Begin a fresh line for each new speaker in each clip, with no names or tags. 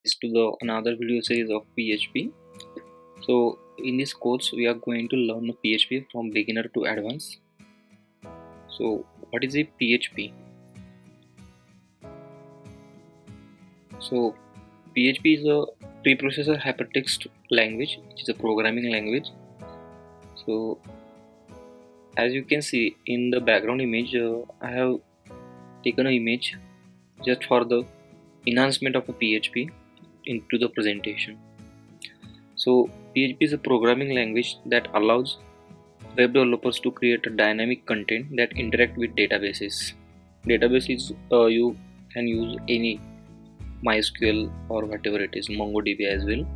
Is to the another video series of PHP. So in this course we are going to learn PHP from beginner to advanced. So what is a PHP? So PHP is a preprocessor hypertext language, which is a programming language. So as you can see in the background image, I have taken an image just for the enhancement of a PHP into the presentation. So PHP is a programming language that allows web developers to create a dynamic content that interact with databases. Databases you can use any MySQL or whatever it is, MongoDB as well.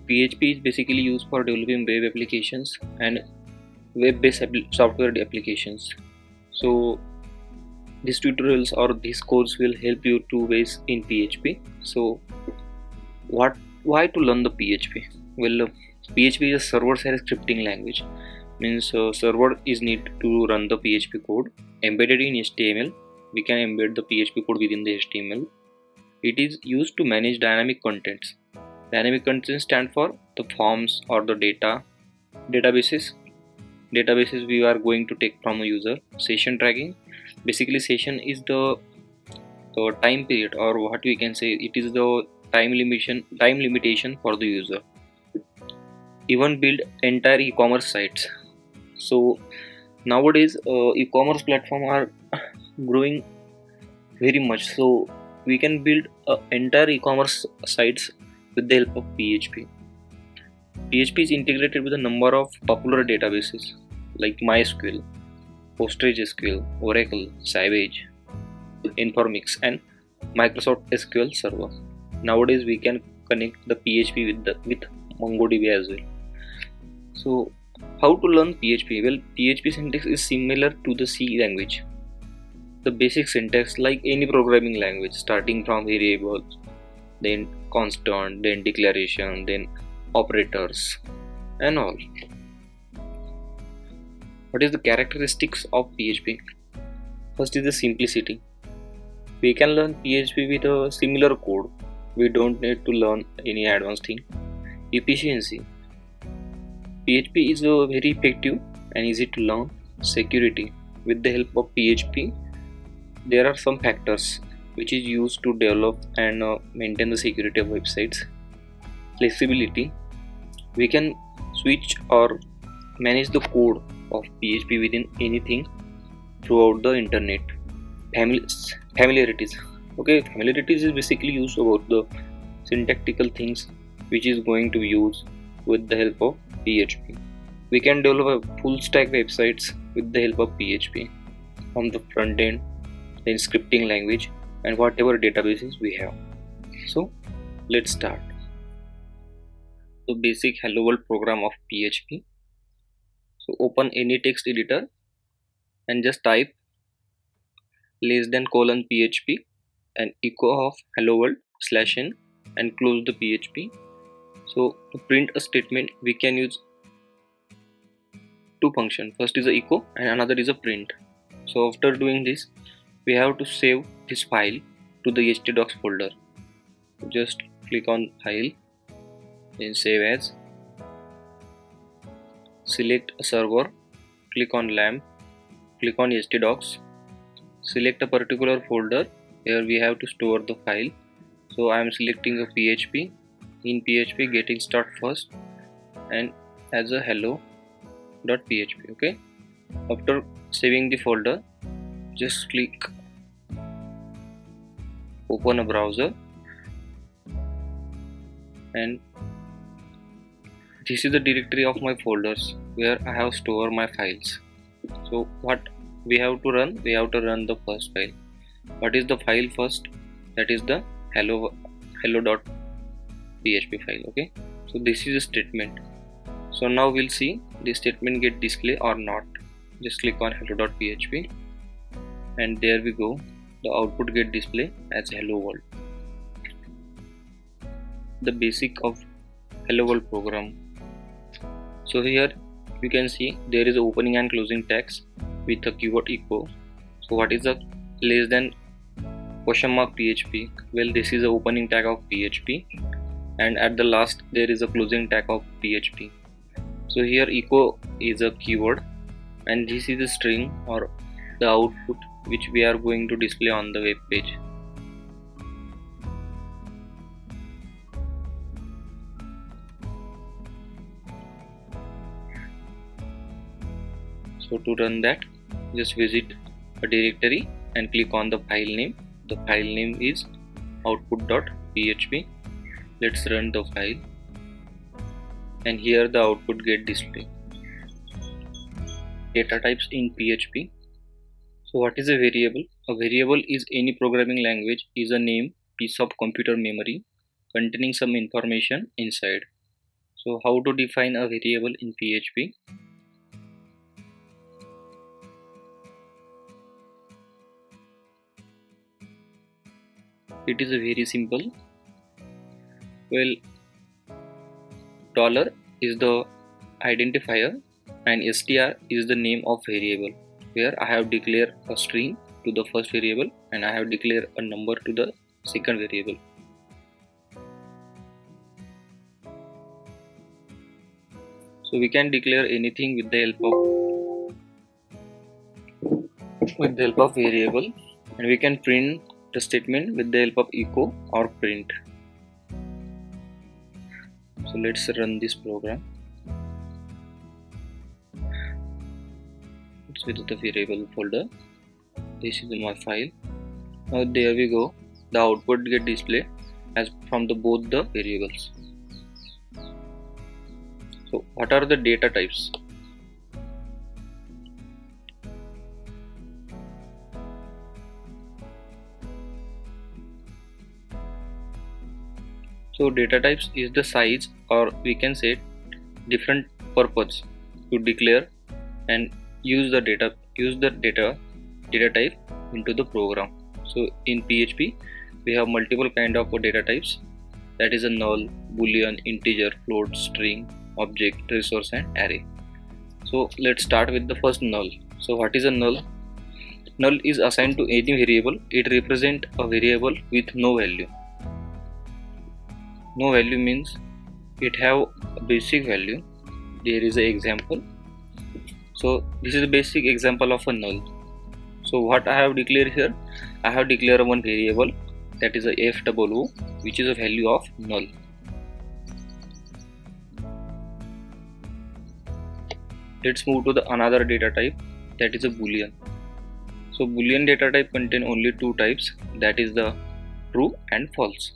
PHP is basically used for developing web applications and web-based software applications. So these tutorials or this course will help you to base in PHP. So why to learn the PHP? Well, PHP is a server-side scripting language. Means server is need to run the PHP code embedded in HTML. We can embed the PHP code within the HTML. It is used to manage dynamic contents. Dynamic contents stand for the forms or the databases we are going to take from a user. Session tracking, basically session is the time period, or what we can say, it is the time limitation for the user. Even build entire e-commerce sites. So nowadays e-commerce platform are growing very much, so we can build entire e-commerce sites with the help of PHP. PHP is integrated with a number of popular databases like MySQL, PostgreSQL, Oracle, Sybase, Informix, and Microsoft SQL Server. Nowadays we can connect the PHP with MongoDB as well. So how to learn PHP? Well, PHP syntax is similar to the C language. The basic syntax like any programming language, starting from variables, then constant, then declaration, then operators and all. What is the characteristics of PHP? First is the simplicity. We can learn PHP with a similar code. We don't need to learn any advanced thing. Efficiency. PHP is very effective and easy to learn. Security. With the help of PHP, there are some factors which is used to develop and maintain the security of websites. Flexibility. We can switch or manage the code of PHP within anything throughout the internet. Familiarities. Okay, familiarities is basically used about the syntactical things which is going to use with the help of PHP. We can develop a full stack websites with the help of PHP, from the front end, then scripting language, and whatever databases we have. So let's start. So basic hello world program of PHP. So open any text editor and just type > PHP and echo of hello world /n and close the PHP. So to print a statement we can use two functions. First is a echo and another is a print. So after doing this, we have to save this file to the htdocs folder. Just click on file, then save as, select a server, click on lamp, click on htdocs, select a particular folder. Here we have to store the file. So I am selecting a PHP. In PHP, getting start first and as a hello.php. okay, after saving the folder, just click open a browser, and this is the directory of my folders where I have stored my files. So what we have to run? We have to run the first file. What is the file first? That is the hello.php file. Okay, so this is a statement. So now we'll see this statement get display or not. Just click on hello.php and there we go, the output get display as hello world. The basic of hello world program. So here you can see there is opening and closing tags with a keyword echo. So what is the question mark PHP. Well, this is the opening tag of PHP, and at the last there is a closing tag of PHP. So here echo is a keyword, and this is the string or the output which we are going to display on the web page. So to run that, just visit a directory and click on the file name. The file name is output.php. Let's run the file, and here the output get displayed. Data types in PHP. So what is a variable? A variable is any programming language is a name piece of computer memory containing some information inside. So how to define a variable in PHP? It is a very simple. Well, dollar is the identifier and str is the name of variable, where I have declared a string to the first variable and I have declared a number to the second variable. So we can declare anything with the help of variable, and we can print the statement with the help of echo or print. So let's run this program. It's with the variable folder. This is my file. Now there we go. The output get displayed as from the both the variables. So what are the data types? So data types is the size, or we can say different purpose to declare and use the data type into the program. So in PHP we have multiple kind of data types, that is a null, boolean, integer, float, string, object, resource and array. So let's start with the first null. So what is a null? Null is assigned to any variable. It represents a variable with no value. No value means it have a basic value. There is an example. So this is a basic example of a null. So what I have declared here, I have declared one variable, that is a FOO, which is a value of null. Let's move to the another data type, that is a boolean. So boolean data type contain only two types, that is the true and false.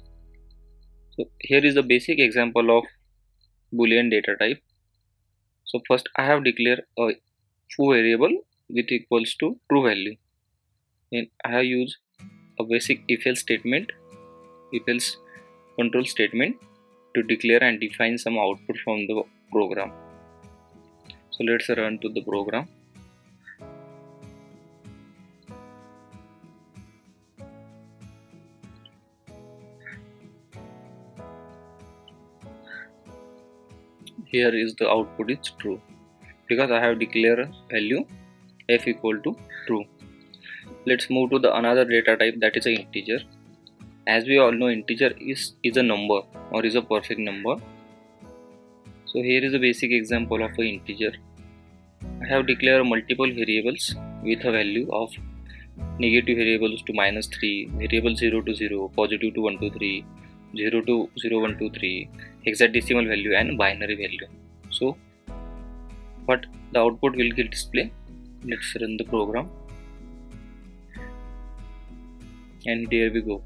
So here is the basic example of boolean data type. So first I have declared a foo variable with equals to true value, and I have used a basic if else statement, if else control statement to declare and define some output from the program. So let's run to the program. Here is the output is true because I have declared value f equal to true. Let's move to the another data type, that is an integer. As we all know, integer is a number or is a perfect number. So here is a basic example of an integer. I have declared multiple variables with a value of negative variables to -3, variable 0 to 0, positive to 123, 0 to 0123, hexadecimal value and binary value. So what the output will get display. Let's run the program, and there we go.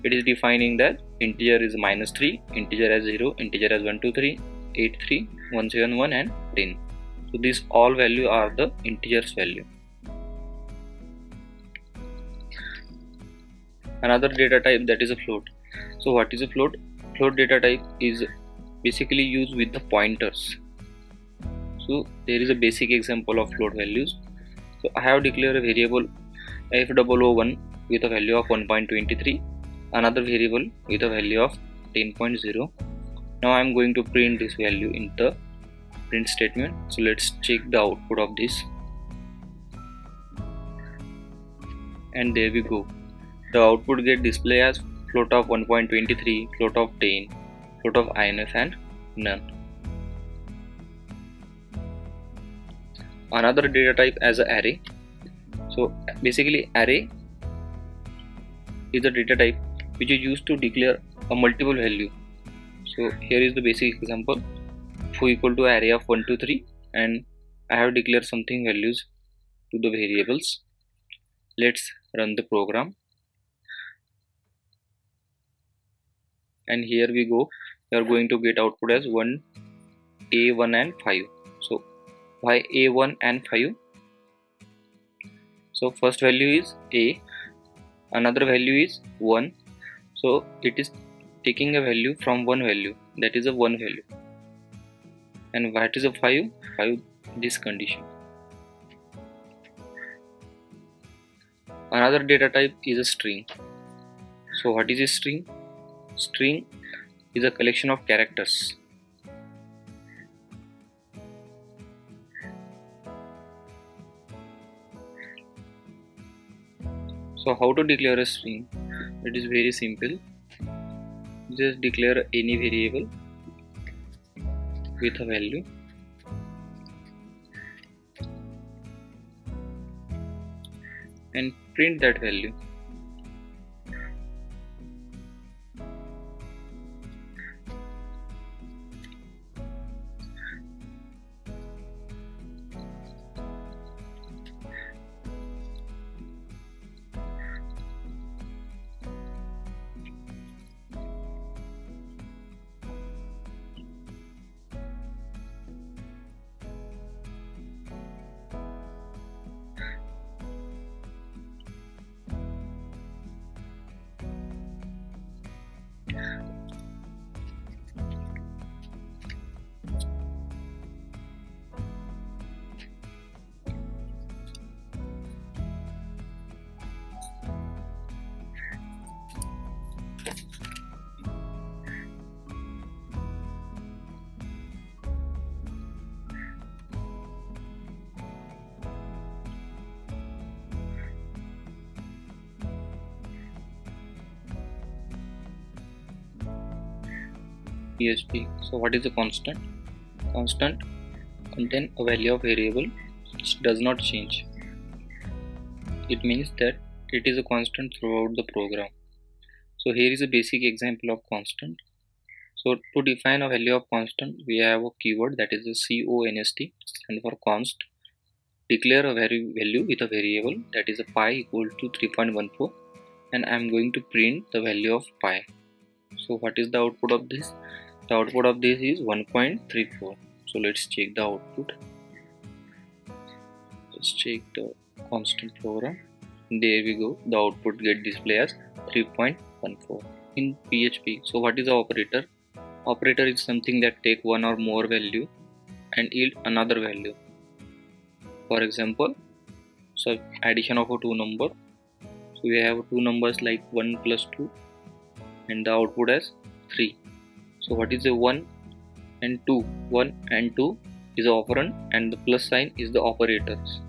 It is defining that integer is -3, integer as 0, integer as 123, 83, 171 and 10. So these all value are the integers value. Another data type, that is a float. So what is a float? Float data type is basically used with the pointers. So there is a basic example of float values. So I have declared a variable f001 with a value of 1.23, another variable with a value of 10.0. Now I am going to print this value in the print statement. So let's check the output of this, and there we go. The output get displayed as float of 1.23, float of 10, float of INF, and none. Another data type as an array. So basically array is a data type which is used to declare a multiple value. So here is the basic example. Foo equal to array of 1 to 3, and I have declared something values to the variables. Let's run the program, and here we go. We are going to get output as 1, A1 and 5. So why A1 and 5? So first value is A, another value is 1. So it is taking a value from one value, that is a 1 value. And what is a 5? 5 this condition. Another data type is a string. So what is a string? String is a collection of characters. So how to declare a string? It is very simple. Just declare any variable with a value and print that value. PHP. So what is a constant? Constant contain a value of variable which does not change. It means that it is a constant throughout the program. So here is a basic example of constant. So to define a value of constant, we have a keyword that is a const, stand for const. Declare a value with a variable that is a pi equal to 3.14, and I am going to print the value of pi. So what is the output of this? The output of this is 1.34. So let's check the output. Let's check the constant program. There we go. The output get displayed as 3.14 in PHP. So what is the operator? Operator is something that take one or more value and yield another value. For example, so addition of a two number. So we have two numbers like 1 plus 2, and the output as 3. So what is the 1 and 2? 1 and 2 is the operand, and the plus sign is the operators.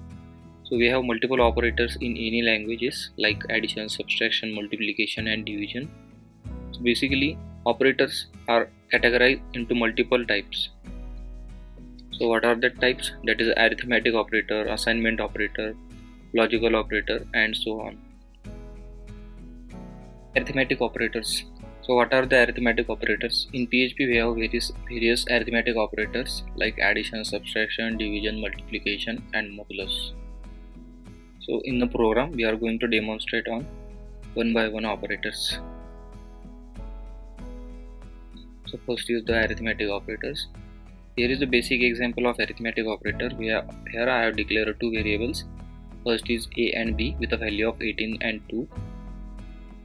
So we have multiple operators in any languages like addition, subtraction, multiplication, and division. So basically operators are categorized into multiple types. So what are the types? That is arithmetic operator, assignment operator, logical operator, and so on. Arithmetic operators. So what are the arithmetic operators? In PHP we have various arithmetic operators like addition, subtraction, division, multiplication, and modulus. So in the program we are going to demonstrate on one by one operators. So first is the arithmetic operators. Here is the basic example of arithmetic operator. Here I have declared two variables. First is a and b with a value of 18 and 2.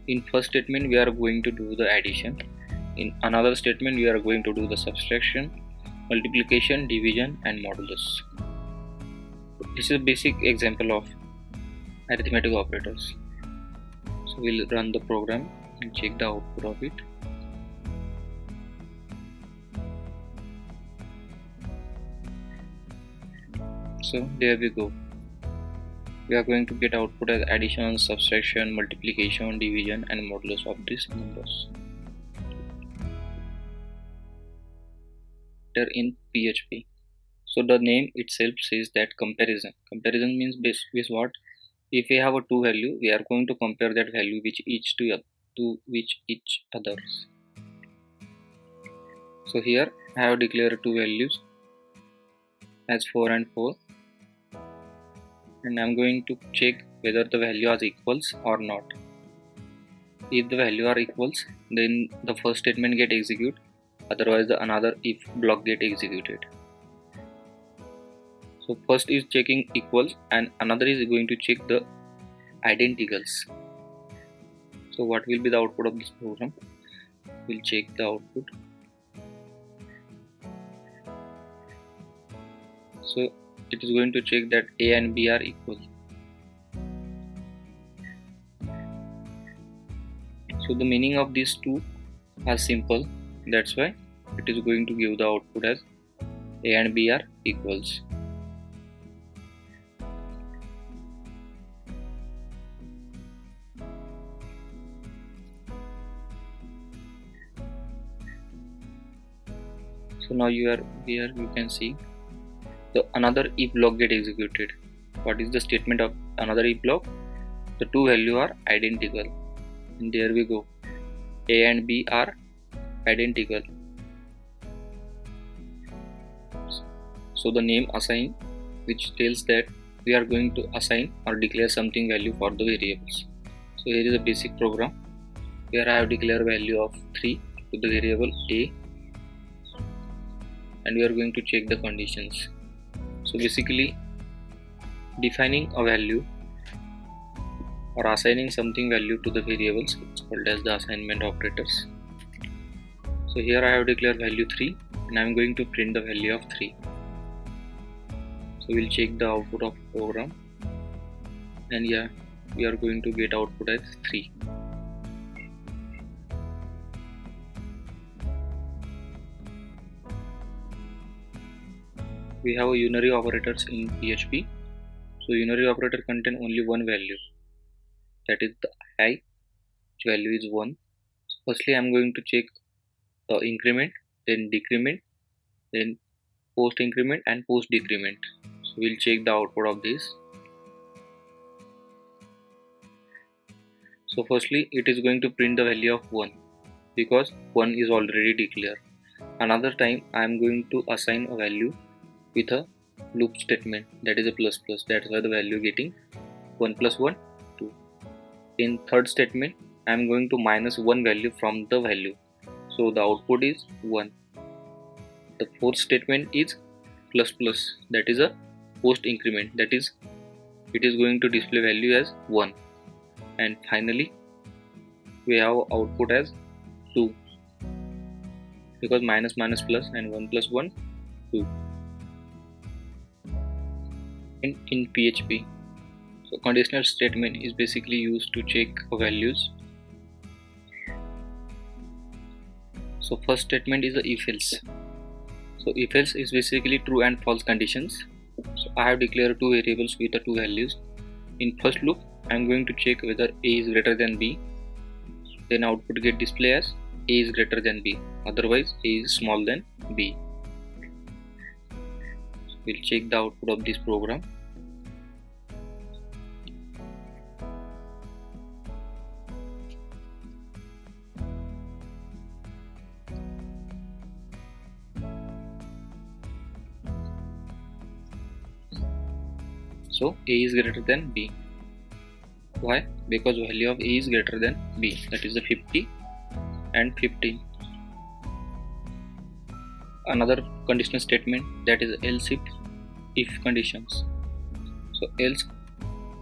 In first statement we are going to do the addition. In another statement we are going to do the subtraction, multiplication, division, and modulus. This is a basic example of arithmetic operators. So we'll run the program and check the output of it. So there we go. we are going to get output as addition, subtraction, multiplication, division and modulus of these numbers. Here in PHP. So the name itself says that comparison. Comparison means based what? If we have a two value, we are going to compare that value with each others. So here I have declared two values as 4 and 4, and I am going to check whether the value are equals or not. If the value are equals, then the first statement get executed, otherwise the another if block get executed. So first is checking equals and another is going to check the identicals. So what will be the output of this program? We'll check the output. So it is going to check that A and B are equal. So the meaning of these two are simple, that's why it is going to give the output as A and B are equals. So now here you can see the another if block get executed. What is the statement of another if block? The two value are identical, and there we go, A and B are identical. So the name assign, which tells that we are going to assign or declare something value for the variables. So here is a basic program. Here I have declared value of 3 to the variable A, and we are going to check the conditions. So basically defining a value or assigning something value to the variables is called as the assignment operators. So here I have declared value 3 and I am going to print the value of 3. So we'll check the output of program, and yeah, we are going to get output as 3. We have a unary operators in PHP. So unary operator contain only one value, that is the I, which value is 1. So firstly I am going to check the increment, then decrement, then post increment and post decrement. So we'll check the output of this. So firstly it is going to print the value of 1 because 1 is already declared. Another time I am going to assign a value with a loop statement, that is a plus plus, that's why the value getting 1 plus 1 2. In third statement I am going to minus one value from the value, so the output is 1. The fourth statement is plus plus, that is a post increment, that is it is going to display value as 1, and finally we have output as 2 because minus minus plus and 1 plus 1 2. In PHP, so conditional statement is basically used to check values. So first statement is the if else. So if else is basically true and false conditions. So I have declared two variables with the two values. In first loop I am going to check whether A is greater than B, then output get display as A is greater than B, otherwise A is smaller than B. So we'll check the output of this program. So A is greater than B. Why? Because value of A is greater than B, that is the 50 and 15. Another conditional statement, that is else if conditions. So else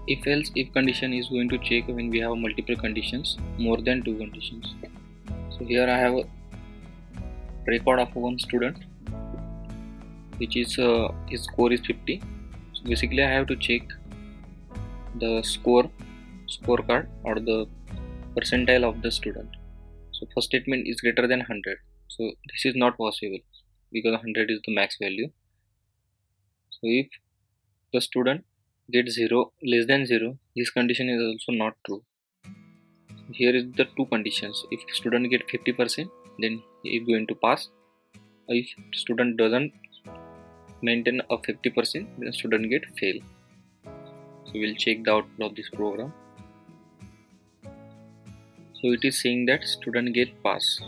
if condition is going to check when we have multiple conditions, more than two conditions. So here I have a record of one student, which is his score is 50. So basically I have to check the scorecard or the percentile of the student. So first statement is greater than 100. So this is not possible because 100 is the max value. So if the student get 0 less than 0, this condition is also not true. Here is the two conditions. If student get 50%, then he is going to pass. If student doesn't maintain a 50%, then student get fail. So we'll check the output of this program. So it is saying that student get pass.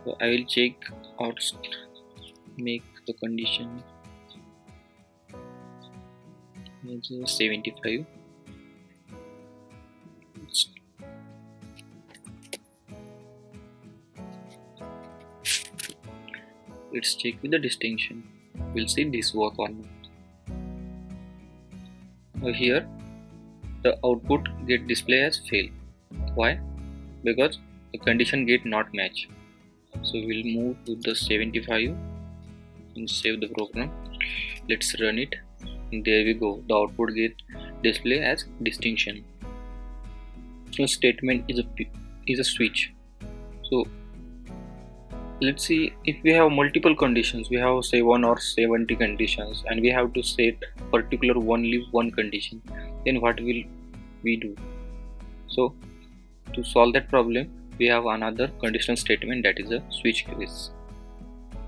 So I will check out, make the condition as 75. Let's check with the distinction. We'll see this work or not. Now here the output get display as fail. Why? Because the condition get not match. So we'll move to the 75 and save the program. Let's run it. And there we go. The output get display as distinction. So statement is a switch. So let's see, if we have multiple conditions, we have 7 or 70 conditions, and we have to set particular only one condition, then what will we do? So to solve that problem, we have another conditional statement, that is a switch case.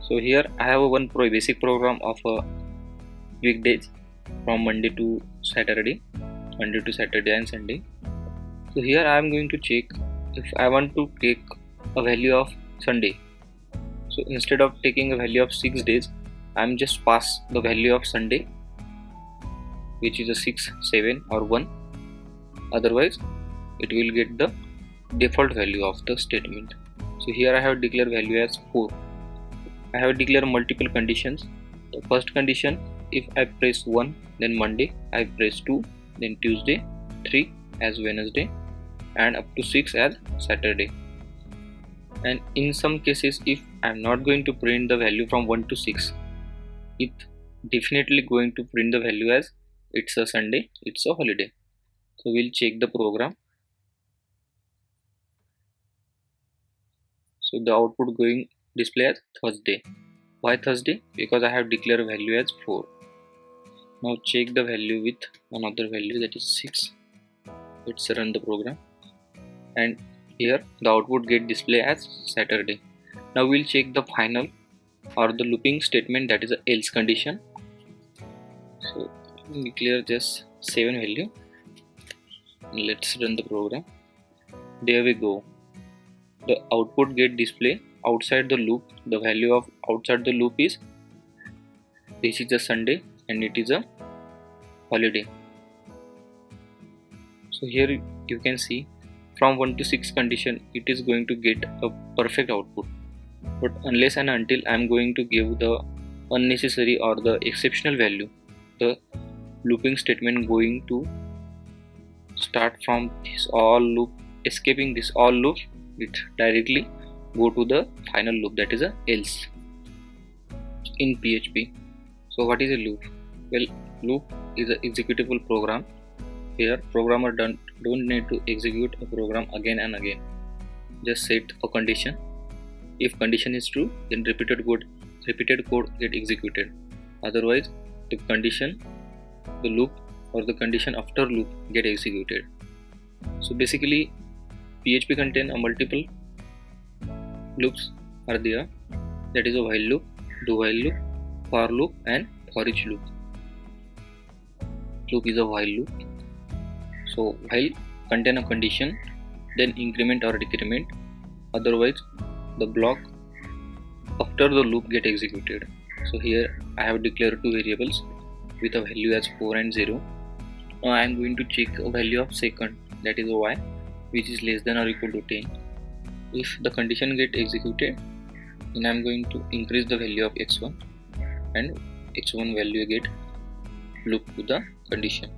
So here I have one basic program of weekdays from Monday to Saturday and Sunday. So here I am going to check if I want to take a value of Sunday. So instead of taking a value of 6 days, I am just pass the value of Sunday, which is a 6, 7 or 1. Otherwise it will get the default value of the statement. So here I have declared value as 4. I have declared multiple conditions. The first condition, if I press 1, then Monday, I press 2, then Tuesday, 3 as Wednesday, and up to 6 as Saturday. And in some cases, if I am not going to print the value from 1 to 6, it definitely going to print the value as it's a Sunday, it's a holiday. So we'll check the program. So the output going display as Thursday. Why Thursday? Because I have declared value as 4. Now check the value with another value, that is 6. Let's run the program, and here the output get display as Saturday. Now we'll check the final or the looping statement, that is a else condition. So declare just 7 value. Let's run the program. There we go. The output get display outside the loop. The value of outside the loop is, this is a Sunday and it is a holiday. So here you can see from 1 to 6 condition, it is going to get a perfect output. But unless and until I am going to give the unnecessary or the exceptional value, the looping statement going to start from this all loop, escaping this all loop, it directly go to the final loop, that is a else in PHP. So what is a loop? Well, loop is an executable program. Here programmer don't need to execute a program again and again. Just set a condition. If condition is true, then repeated code get executed. Otherwise the condition, the loop or the condition after loop get executed. So basically PHP contain a multiple loops are there, that is a while loop, do while loop, for loop and for each loop. Loop is a while loop. So while contain a condition, then increment or decrement. Otherwise the block after the loop get executed. So here I have declared two variables with a value as 4 and 0. Now I am going to check a value of second, that is y, which is less than or equal to 10. If the condition get executed, then I am going to increase the value of x1, and x1 value get loop to the condition.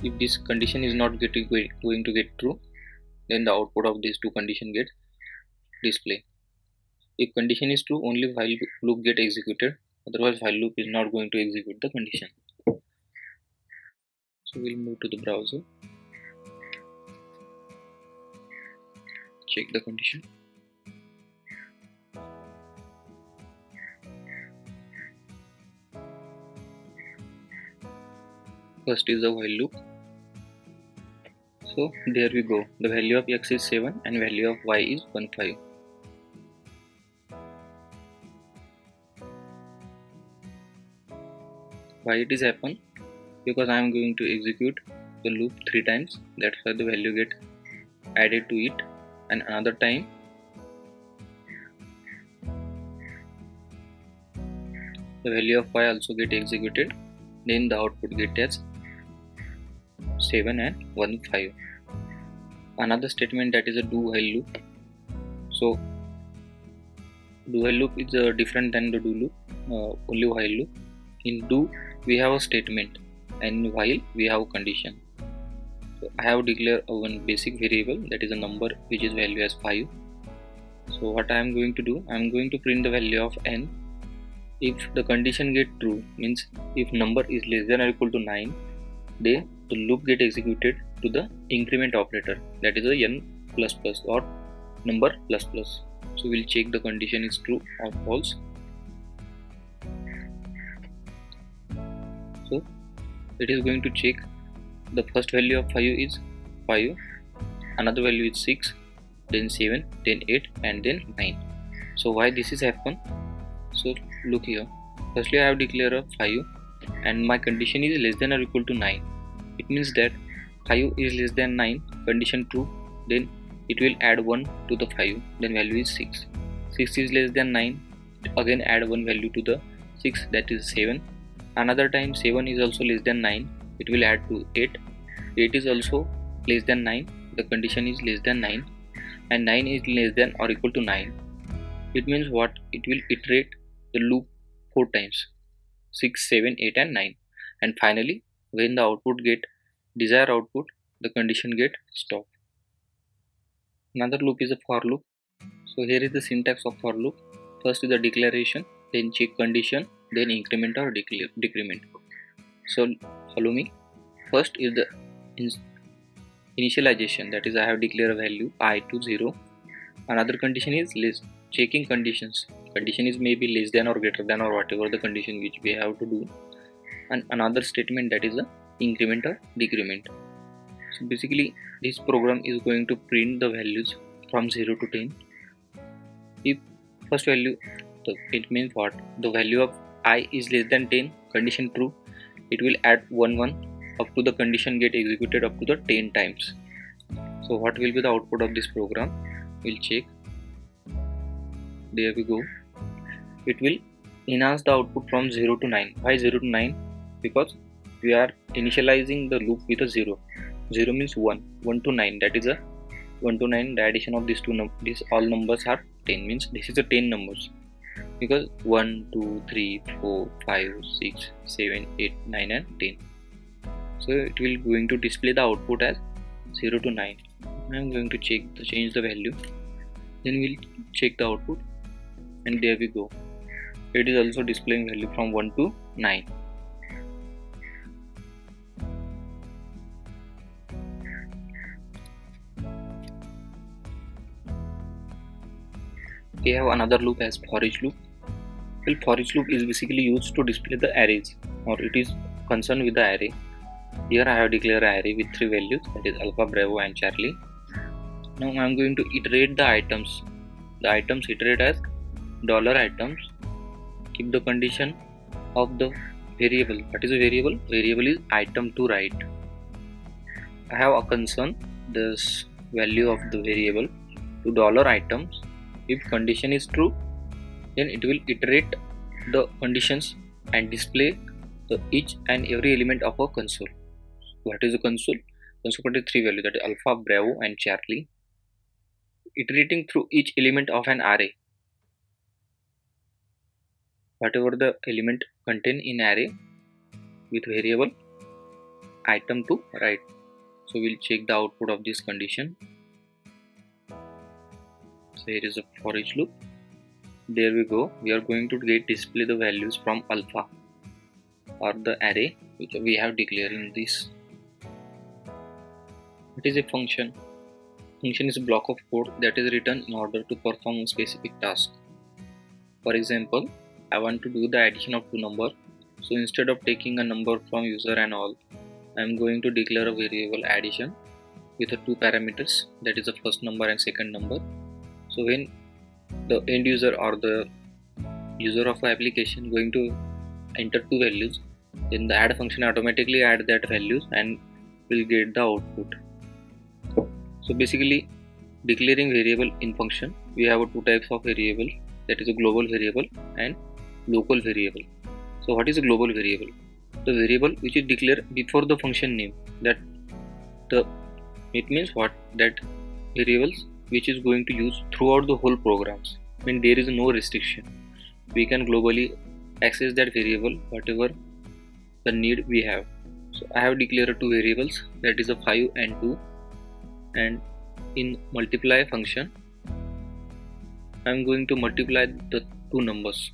If this condition is not going to get true, then the output of these two condition get display. If condition is true, only while loop get executed, otherwise while loop is not going to execute the condition. So we'll move to the browser, check the condition. First is the while loop. So there we go. The value of x is 7 and value of y is 15. Why it is happen? Because I am going to execute the loop 3 times. That's why the value get added to it, and another time the value of y also get executed. Then the output get as 7 and 15. Another statement that is a do while loop. So do while loop is different than the do loop, only while loop. In do we have a statement, and while we have a condition. So I have declared one basic variable, that is a number which is value as 5. So what I am going to do, I am going to print the value of n. If the condition get true, means if number is less than or equal to 9, then the loop get executed to the increment operator, that is a n plus plus or number plus plus. So we'll check the condition is true or false. So it is going to check the first value of 5 is 5, another value is 6, then 7, then 8, and then 9. So why this is happen? So look here. Firstly, I have declared a 5 and my condition is less than or equal to 9. It means that 5 is less than 9, condition true, then it will add 1 to the 5, then value is 6. 6 is less than 9, again add 1 value to the 6, that is 7. Another time 7 is also less than 9, it will add to 8. 8 is also less than 9, the condition is less than 9, and 9 is less than or equal to 9. It means what? It will iterate the loop 4 times, 6, 7, 8 and 9, and finally when the output get desired output, the condition get stopped. Another loop is a for loop. So here is the syntax of for loop. First is the declaration, then check condition, then increment or decrement. So follow me. First is the initialization, that is I have declared a value I to 0. Another condition is list, checking conditions. Condition is maybe less than or greater than or whatever the condition which we have to do. And another statement, that is the increment or decrement. So basically this program is going to print the values from 0 to 10. If first value, it means what? The value of I is less than 10, condition true, it will add 1 up to the condition get executed up to the 10 times. So what will be the output of this program? We'll check. There we go. It will enhance the output from 0 to 9. Why 0 to 9? Because we are initializing the loop with a 0. 0 means 1. 1 to 9, that is a 1 to 9. The addition of these these all numbers are 10, means this is a 10 numbers. Because 1, 2, 3, 4, 5, 6, 7, 8, 9 and 10. So it will going to display the output as 0 to 9. I am going to change the value. Then we'll check the output, and there we go. It is also displaying value from 1 to 9. We have another loop as for each loop. Well, for each loop is basically used to display the arrays, or it is concerned with the array. Here I have declared an array with 3 values, that is alpha, bravo and charlie. Now I am going to iterate the items. The items iterate as $items. Keep the condition of the variable. What is a variable? Variable is item to write. I have a concern this value of the variable to $items. If condition is true, then it will iterate the conditions and display each and every element of a console. What is a console? Console contains 3 values, that is alpha, bravo and charlie, iterating through each element of an array. Whatever the element contain in array with variable item to write. So we'll check the output of this condition. So here is a for each loop. There we go. We are going to display the values from alpha, or the array which we have declared in this. It is a function. Function is a block of code that is written in order to perform a specific task. For example, I want to do the addition of 2 numbers. So instead of taking a number from user and all, I'm going to declare a variable addition with the two parameters, that is the first number and second number. So when the end user or the user of the application going to enter two values, then the add function automatically add that values and will get the output. So basically, declaring variable in function, we have two types of variable, that is a global variable and local variable. So what is a global variable? The variable which is declared before the function name. It means what? That variables which is going to use throughout the whole programs. When there is no restriction, we can globally access that variable whatever the need we have. So I have declared two variables, that is a 5 and 2, and in multiply function I am going to multiply the two numbers.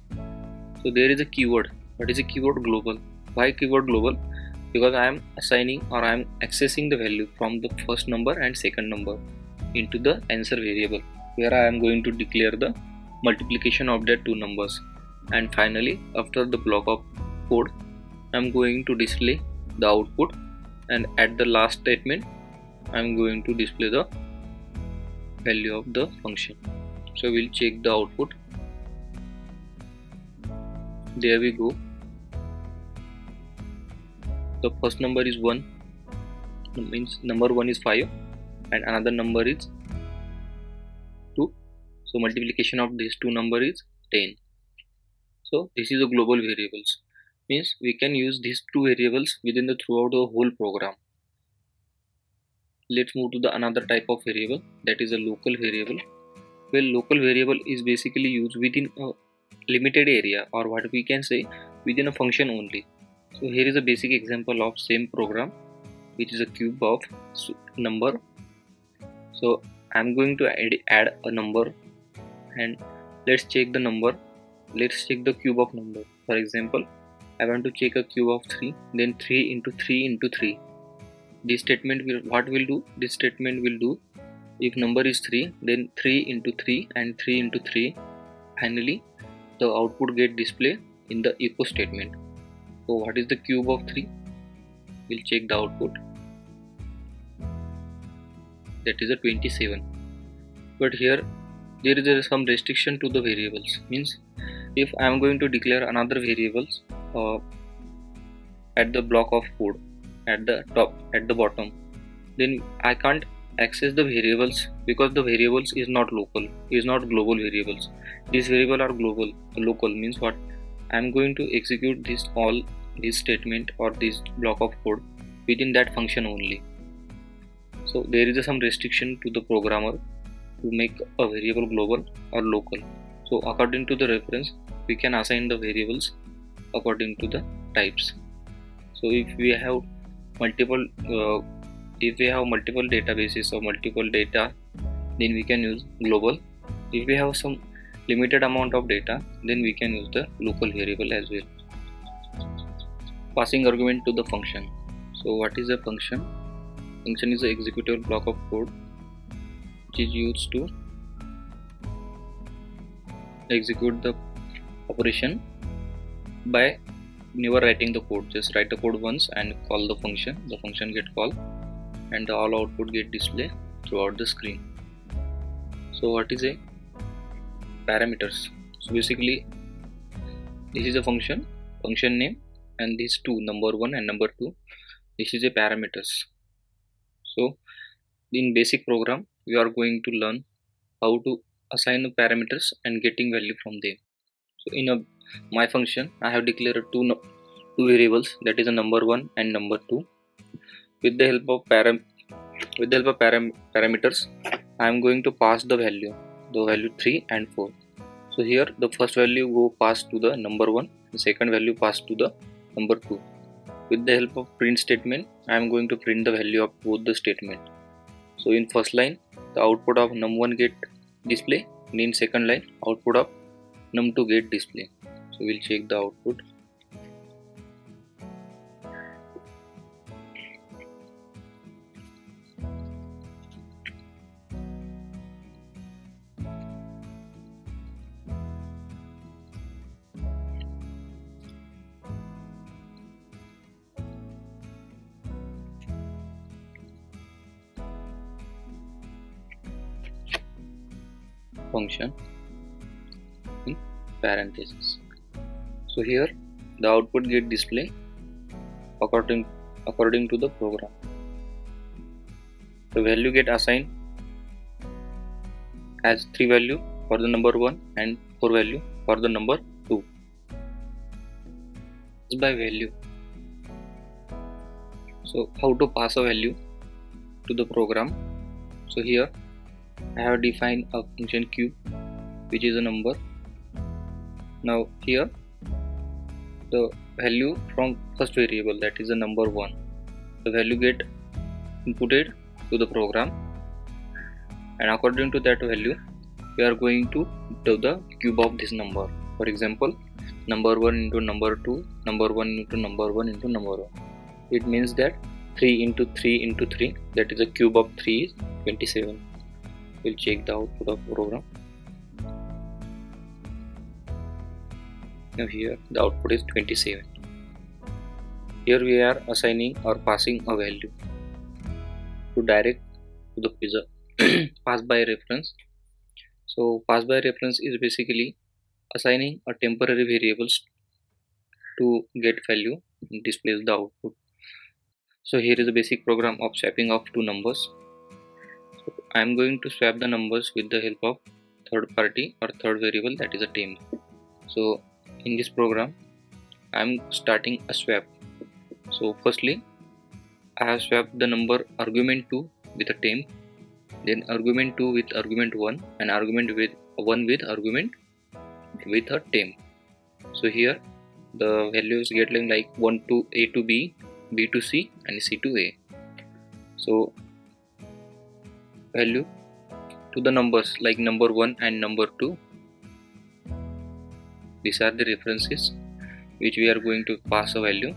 So there is a keyword. What is a keyword? Global. Why keyword global? Because I am assigning or I am accessing the value from the first number and second number into the answer variable, where I am going to declare the multiplication of that two numbers. And finally, after the block of code, I am going to display the output, and at the last statement I am going to display the value of the function. So we'll check the output. There we go. The first number is 1, means number 1 is 5 and another number is 2. So multiplication of these two number is 10. So this is a global variables, means we can use these two variables within the throughout the whole program. Let's move to the another type of variable, that is a local variable. Well, local variable is basically used within a limited area, or what we can say within a function only. So here is a basic example of same program, which is a cube of number. So I'm going to add a number, and let's check the number. Let's check the cube of number. For example, I want to check a cube of 3, then 3 into 3 into 3. This statement will this statement will do, if number is 3, then 3 into 3 and 3 into 3. Finally, the output get displayed in the echo statement. So what is the cube of 3? We'll check the output. That is a 27. But here there is some restriction to the variables. Means if I am going to declare another variables at the block of code, at the top, at the bottom, then I can't access the variables, because the variables is not local, is not global variables. These variables are global. Local means what? I am going to execute this statement or this block of code within that function only. So there is some restriction to the programmer to make a variable global or local. So according to the reference, we can assign the variables according to the types. So if we have multiple databases or multiple data, then we can use global. If we have some limited amount of data, then we can use the local variable as well. Passing argument to the function. So what is a function? Function is an executable block of code which is used to execute the operation by never writing the code. Just write the code once and call the function get called, and the all output get displayed throughout the screen. So what is a parameters? So basically this is a function name, and these two, number 1 and number 2, this is a parameters. So in basic program we are going to learn how to assign the parameters and getting value from them. So in my function I have declared two variables, that is a number 1 and number 2. With the help of parameters, I am going to pass the value 3 and 4. So here the first value go pass to the number 1, the second value pass to the number 2. With the help of print statement, I am going to print the value of both the statement. So in first line, the output of num1 get display, and in second line, output of num2 get display. So we'll check the output. function in parentheses. So here the output get displayed according to the program. The value get assigned as 3 value for the number 1 and 4 value for the number 2. By value. So how to pass a value to the program? So here I have defined a function cube which is a number. Now here the value from first variable, that is the number 1, the value get inputted to the program, and according to that value we are going to do the cube of this number. For example, number 1 into number 2, number 1 into number 1 into number 1. It means that 3 into 3 into 3, that is a cube of 3 is 27. We'll check the output of program. Now here the output is 27. Here we are assigning or passing a value to direct to the user. Pass by reference. So pass by reference is basically assigning a temporary variables to get value and displays the output. So here is a basic program of swapping of two numbers. So I am going to swap the numbers with the help of third party or third variable, that is a temp. So in this program I am starting a swap. So firstly I have swapped the number argument 2 with a temp, then argument 2 with argument 1, and argument with 1 with argument with a temp. So here the values getting like 1 to A to B, B to C, and C to A. So value to the numbers like number 1 and number 2, these are the references which we are going to pass a value.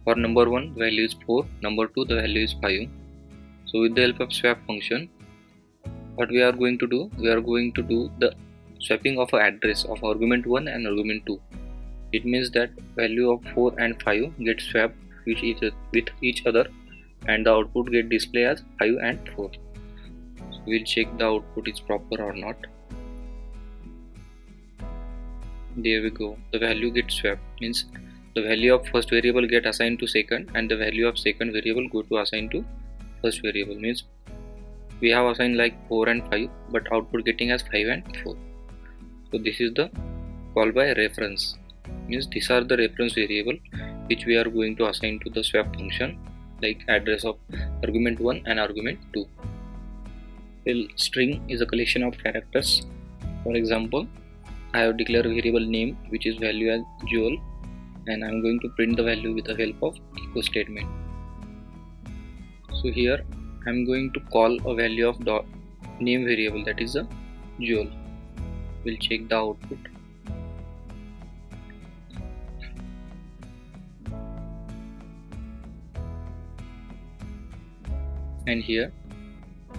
For number 1 value is 4, number 2 the value is 5. So with the help of swap function, what we are going to do, we are going to do the swapping of address of argument 1 and argument 2. It means that value of 4 and 5 get swapped with each other, and the output get displayed as 5 and 4. So we'll check the output is proper or not. There we go, the value gets swapped, means the value of first variable get assigned to second, and the value of second variable go to assign to first variable. Means we have assigned like 4 and 5, but output getting as 5 and 4. So this is the call by reference, means these are the reference variable which we are going to assign to the swap function, like address of argument 1 and argument 2. Well, string is a collection of characters. For example, I have declared a variable name which is value as Joel, and I am going to print the value with the help of echo statement. So here I am going to call a value of name variable, that is a Joel. We'll check the output. And here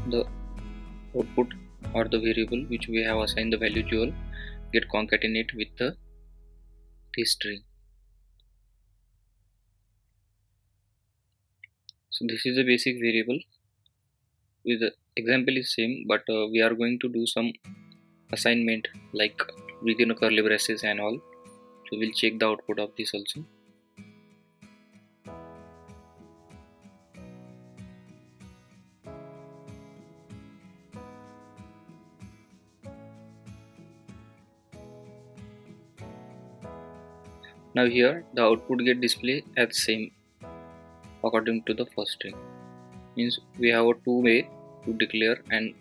the output or the variable which we have assigned the value Joel get concatenate with this string. So this is a basic variable. With the example is same, but we are going to do some assignment like within a curly braces and all. So we'll check the output of this also. Now here the output get displayed as same according to the first string. Means we have a two way to declare and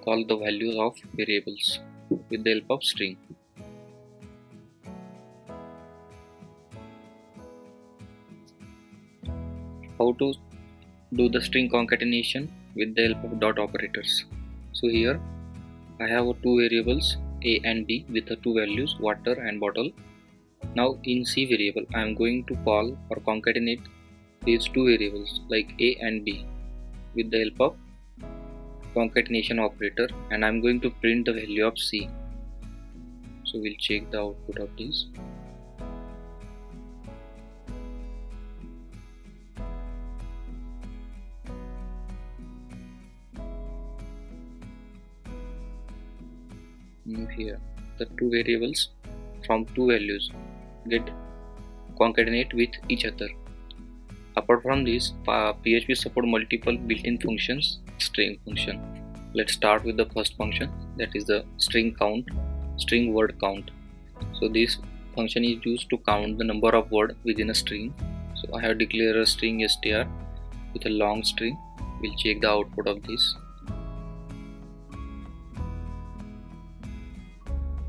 call the values of variables with the help of string. How to do the string concatenation with the help of dot operators. So here I have two variables A and B with the two values water and bottle. Now in C variable I am going to call or concatenate these two variables like A and B with the help of concatenation operator, and I am going to print the value of C. So we'll check the output of this. the two variables from two values get concatenate with each other. Apart from this, PHP support multiple built-in functions, string function. Let's start with the first function, that is the string word count. So this function is used to count the number of words within a string. So I have declared a string str with a long string. We'll check the output of this.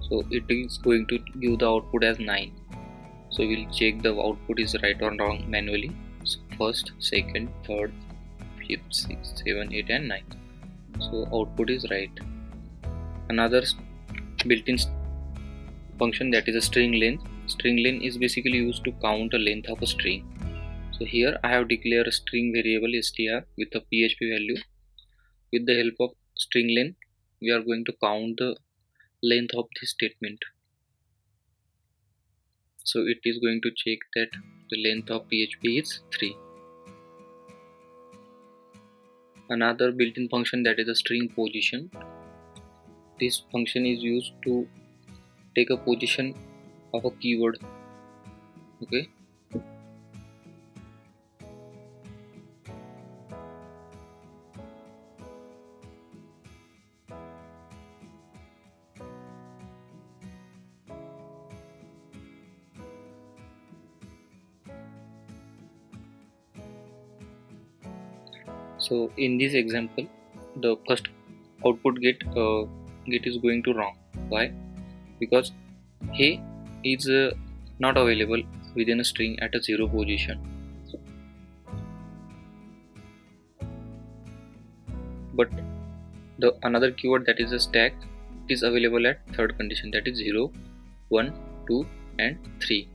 So it is going to give the output as 9. So we'll check the output is right or wrong manually. So first, second, third, fifth, sixth, 7, 8 and 9. So output is right. Another built-in function, that is a string length. String length is basically used to count the length of a string. So here I have declared a string variable str with a PHP value. With the help of string length, we are going to count the length of this statement. So it is going to check that the length of PHP is 3. Another built-in function, that is a string position. This function is used to take a position of a keyword. Okay. So in this example, the first output get is going to wrong. Why? Because he is not available within a string at a 0 position. But the another keyword, that is a stack, is available at third condition, that is 0, 1, 2 and 3.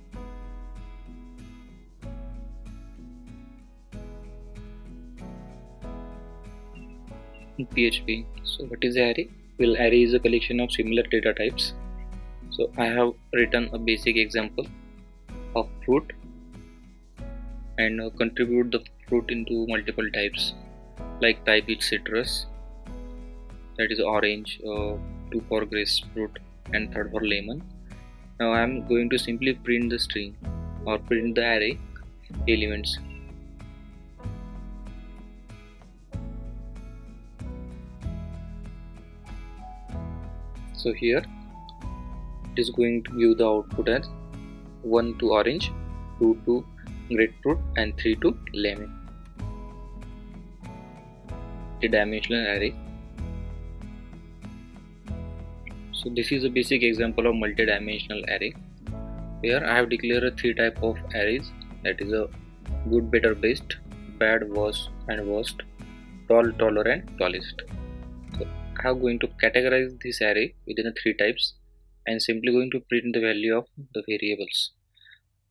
In PHP, so what is array? Well, array is a collection of similar data types. So I have written a basic example of fruit and contribute the fruit into multiple types. Like type is citrus, that is orange, 2 for grapefruit and 3rd for lemon. Now I am going to simply print the string or print the array elements. So here it is going to give the output as 1 to orange, 2 to grapefruit and 3 to lemon. The dimensional array. So this is a basic example of multi-dimensional array. Here I have declared 3 types of arrays, that is a good, better, best, bad, worst and worst, tall, taller and tallest. So I am going to categorize this array within the 3 types and simply going to print the value of the variables,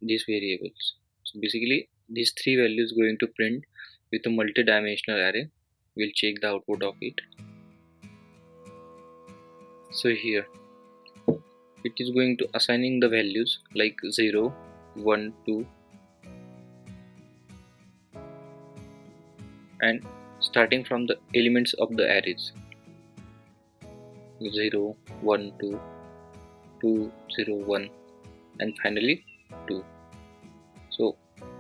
these variables. So basically these 3 values going to print with a multi-dimensional array. We'll check the output of it. So here it is going to assigning the values like 0, 1, 2 and starting from the elements of the arrays 0, 1, 2, 2, 0, 1 and finally 2. So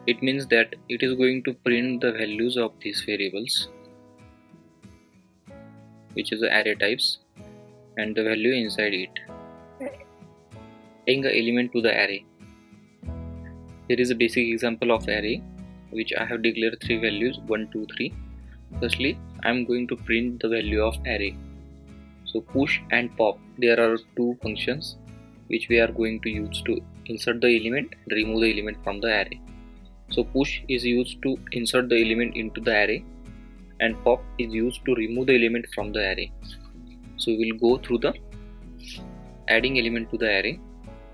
it means that it is going to print the values of these variables, which is the array types, and the value inside it, adding an element to the array. Here is a basic example of array which I have declared 3 values 1, 2, 3. Firstly, I am going to print the value of array. So push and pop, there are 2 functions which we are going to use to insert the element and remove the element from the array. So push is used to insert the element into the array and pop is used to remove the element from the array. So we will go through the adding element to the array.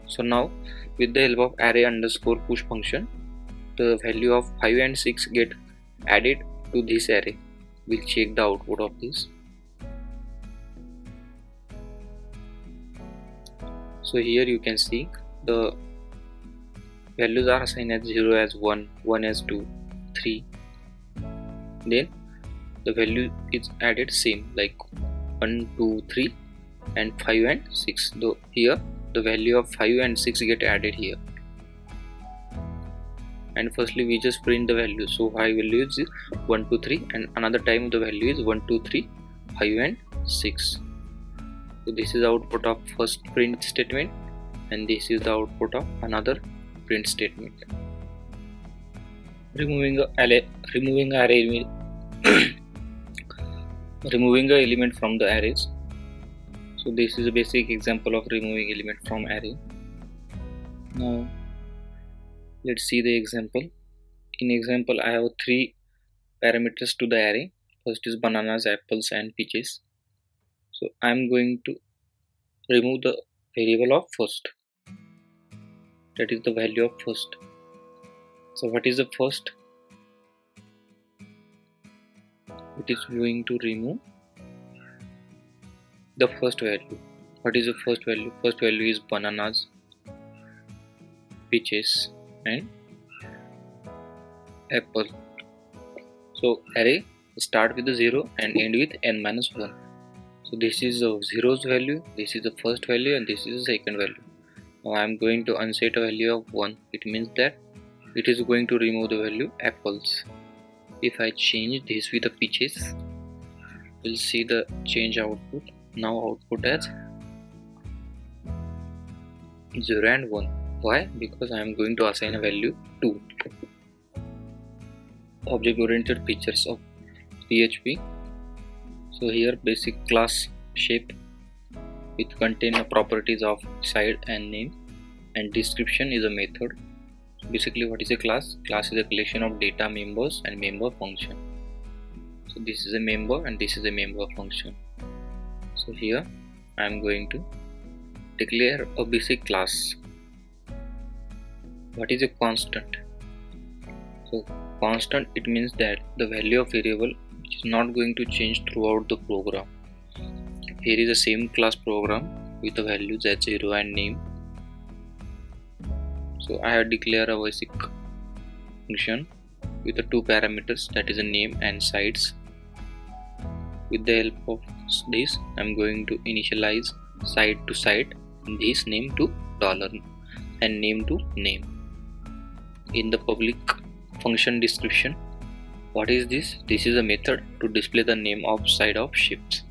So now with the help of array underscore push function, the value of 5 and 6 get added to this array. We'll check the output of this. So here you can see the values are assigned as 0 as 1, 1 as 2, 3. Then the value is added same like 1, 2, 3 and 5 and 6. Though here the value of 5 and 6 get added here, and firstly we just print the value. So 5 value is 1 2 3, and another time the value is 1 2 3 5 and 6. So this is output of first print statement, and this is the output of another print statement. Removing a array removing a element from the arrays. So this is a basic example of removing element from array. Now let's see the example. In example, I have 3 parameters to the array. First is bananas, apples and peaches. So I am going to remove the variable of first, that is the value of first. So what is the first? It is going to remove the first value. What is the first value? First value is bananas, peaches and apple. So array start with the 0 and end with n-1. So this is the zeros value, this is the first value, and this is the second value. Now I am going to unset a value of 1. It means that it is going to remove the value apples. If I change this with the peaches, we'll see the change output. Now output as 0 and 1. Why? Because I am going to assign a value 2. Object oriented features of PHP. So here basic class shape with contain properties of side and name, and description is a method. So basically what is a class? Class is a collection of data members and member function. So this is a member and this is a member function. So here I am going to declare a basic class. What is a constant? So constant, it means that the value of variable which is not going to change throughout the program. Here is the same class program with the values as 0 and name. So I have declared a basic function with the 2 parameters, that is a name and sides. With the help of this I am going to initialize side to side, this name to dollar and name to name. In the public function description, what is this? This is a method to display the name of side of ships.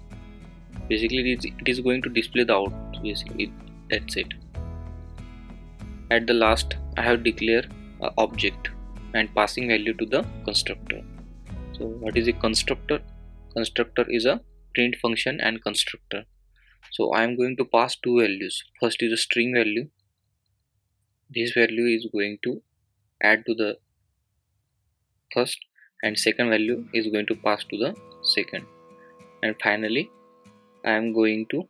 Basically it is going to display the output. Basically that's it. At the last I have declared an object and passing value to the constructor. So what is a constructor? Constructor is a print function and constructor. So I am going to pass 2 values. First is a string value. This value is going to add to the first, and second value is going to pass to the second, and finally I am going to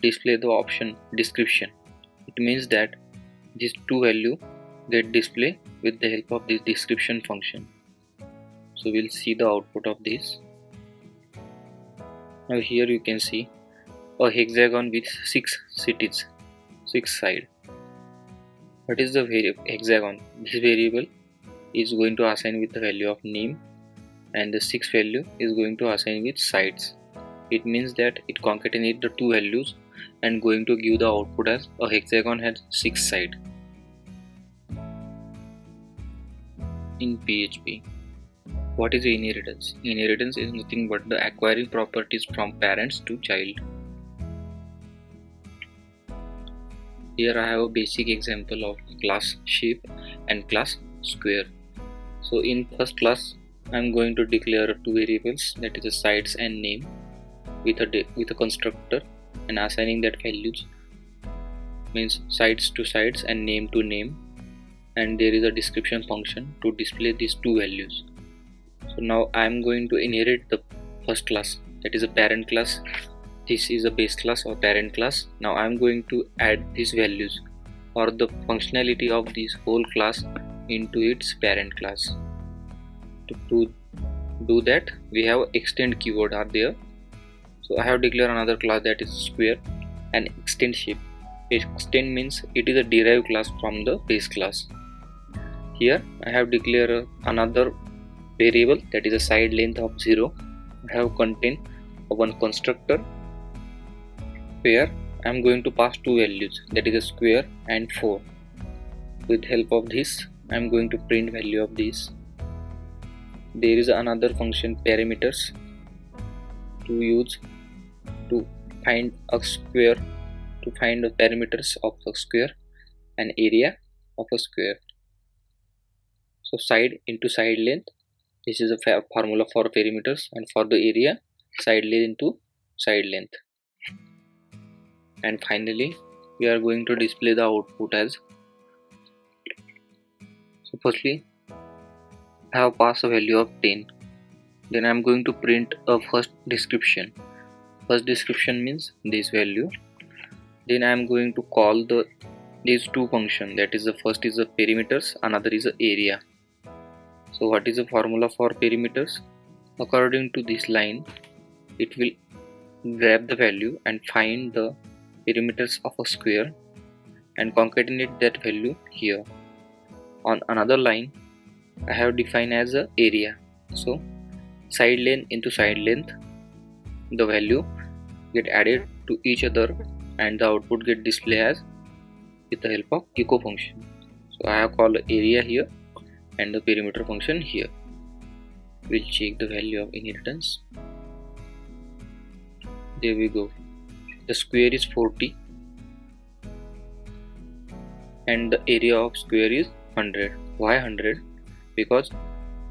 display the option description. It means that these 2 value get displayed with the help of this description function. So we'll see the output of this. Now here you can see a hexagon with 6 cities, 6 sides. What is the hexagon? This variable is going to assign with the value of name, and the 6th value is going to assign with sides. It means that it concatenates the 2 values and going to give the output as a hexagon has 6 sides. In PHP, what is inheritance? Inheritance is nothing but the acquiring properties from parents to child. Here I have a basic example of class shape and class square. So in first class I am going to declare 2 variables, that is the sides and name, with a constructor, and assigning that values means sides to sides and name to name, and there is a description function to display these 2 values. So now I am going to inherit the first class, that is a parent class. This is a base class or parent class. Now I am going to add these values or the functionality of this whole class into its parent class. To do that, we have extend keyword are there. So I have declared another class, that is square, and extend shape. Extend means it is a derived class from the base class. Here I have declared another variable, that is a side length of 0. I have contained one constructor where I'm going to pass two values, that is a square and 4. With help of this I'm going to print value of this. There is another function parameters to use to find a square, to find the parameters of a square and area of a square. So side into side length, this is a formula for perimeters, and for the area, side length into side length. And finally we are going to display the output as, so firstly I have passed a value of 10. Then I am going to print a first description. First description means this value. Then I am going to call these two functions, that is the first is the perimeters, another is the area. So what is the formula for perimeters? According to this line, it will grab the value and find the perimeters of a square and concatenate that value here. On another line I have defined as a area. So side length into side length, the value get added to each other and the output get displayed as with the help of echo function. So I have called area here and the perimeter function here. We'll check the value of inheritance. There we go. The square is 40 and the area of square is 100. Why 100? Because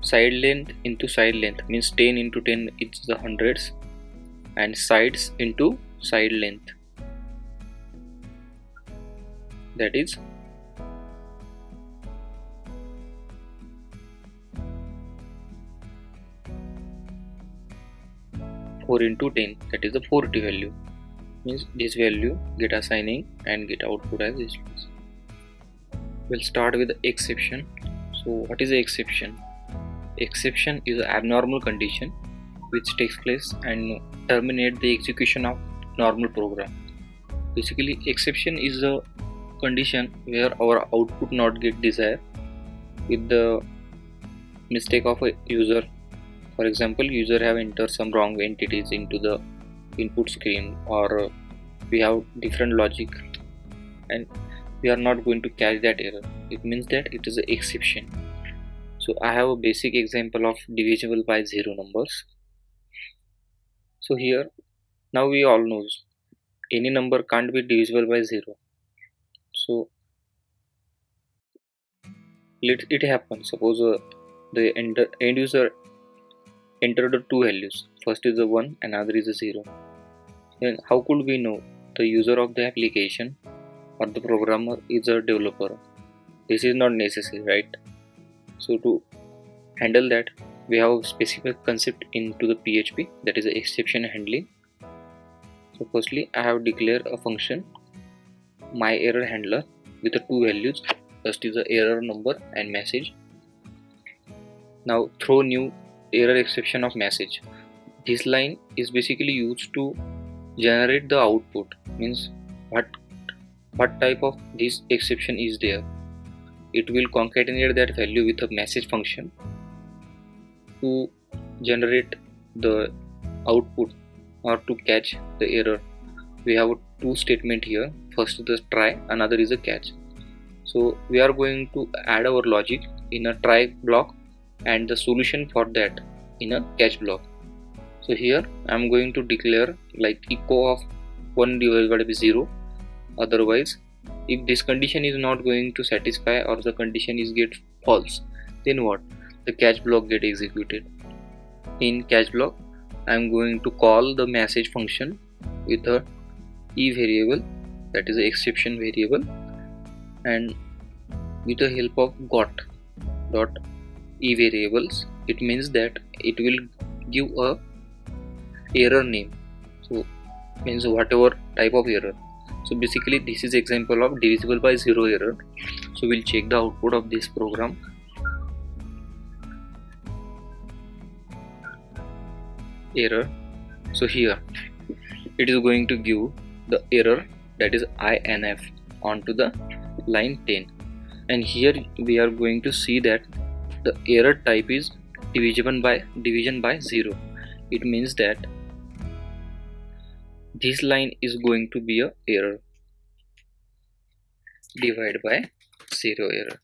side length into side length means 10 into 10 is the hundreds, and sides into side length, that is 4 into 10, that is the 40 value. Means this value get assigning and get output as this. We'll start with the exception. So what is the exception? Exception is an abnormal condition which takes place and terminate the execution of normal program. Basically exception is a condition where our output not get desired with the mistake of a user. For example, user have entered some wrong entities into the input screen, or we have different logic and we are not going to catch that error. It means that it is an exception. So I have a basic example of divisible by 0 numbers. So here now we all know any number can't be divisible by 0. So let it happen. Suppose the end user entered the two values. First is the 1 and another is a 0. Then how could we know the user of the application or the programmer is a developer? This is not necessary, right? So to handle that, we have a specific concept into the PHP, that is the exception handling. So firstly I have declared a function myErrorHandler with the two values. First is the error number and message. Now throw new error exception of message. This line is basically used to generate the output, means what type of this exception is there. It will concatenate that value with a message function to generate the output or to catch the error. We have two statement here. First is the try, another is a catch. So we are going to add our logic in a try block and the solution for that in a catch block. So here I am going to declare like echo of 1 divided by 0. Otherwise, if this condition is not going to satisfy or the condition is get false, then what? The catch block get executed. In catch block I am going to call the message function with a e variable, that is the exception variable, and with the help of got e variables, it means that it will give a error name. So means whatever type of error. So basically this is example of divisible by 0 error. So we'll check the output of this program. Error. So here it is going to give the error, that is INF, onto the line 10, and here we are going to see that the error type is division by 0. It means that this line is going to be a error, divide by 0 error.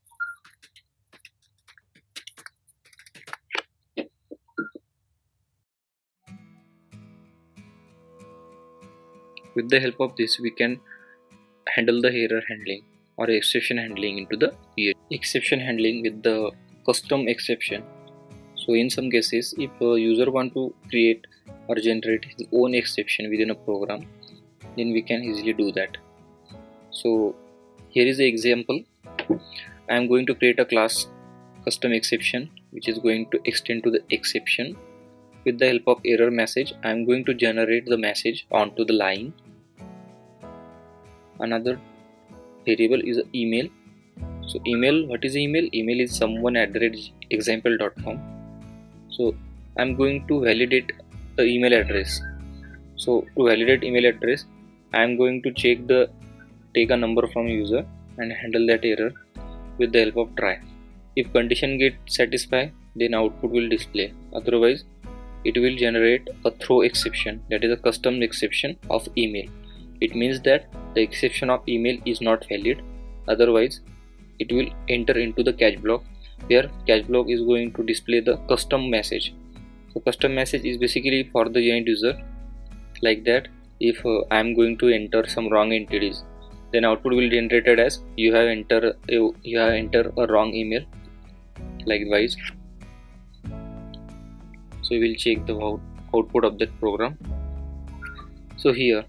With the help of this, we can handle the error handling or exception handling into the PHP. Exception handling with the custom exception. So in some cases, if a user want to create or generate his own exception within a program, then we can easily do that. So here is the example. I am going to create a class custom exception which is going to extend to the exception. With the help of error message, I am going to generate the message onto the line. Another variable is email. So email, what is email? Email is someone@example.com. So I'm going to validate the email address. So to validate email address, I'm going to take a number from user and handle that error with the help of try. If condition gets satisfied, then output will display. Otherwise, it will generate a throw exception, that is a custom exception of email. It means that the exception of email is not valid. Otherwise, it will enter into the catch block, where catch block is going to display the custom message. So custom message is basically for the end user, like that if I am going to enter some wrong entities, then output will be generated as you have entered a wrong email, likewise. So we will check the output of that program. So here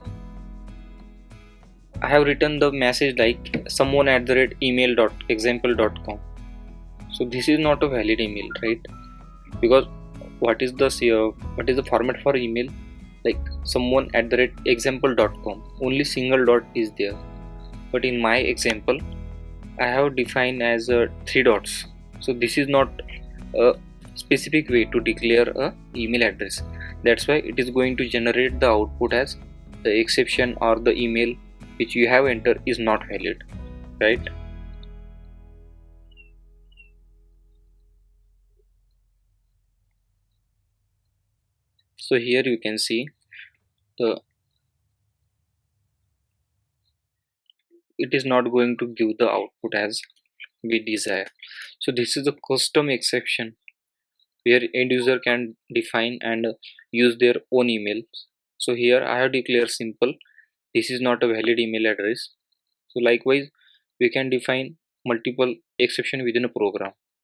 I have written the message like someone@email.example.com. So this is not a valid email, right? Because what is the format for email? Like someone@example.com, only single dot is there. But in my example, I have defined as 3 dots. So this is not a specific way to declare a email address. That's why it is going to generate the output as the exception or the email which you have entered is not valid, right? So here you can see the it is not going to give the output as we desire. So this is the custom exception where end user can define and use their own emails. So here I have declared simple, this is not a valid email address. So likewise, we can define multiple exception within a program.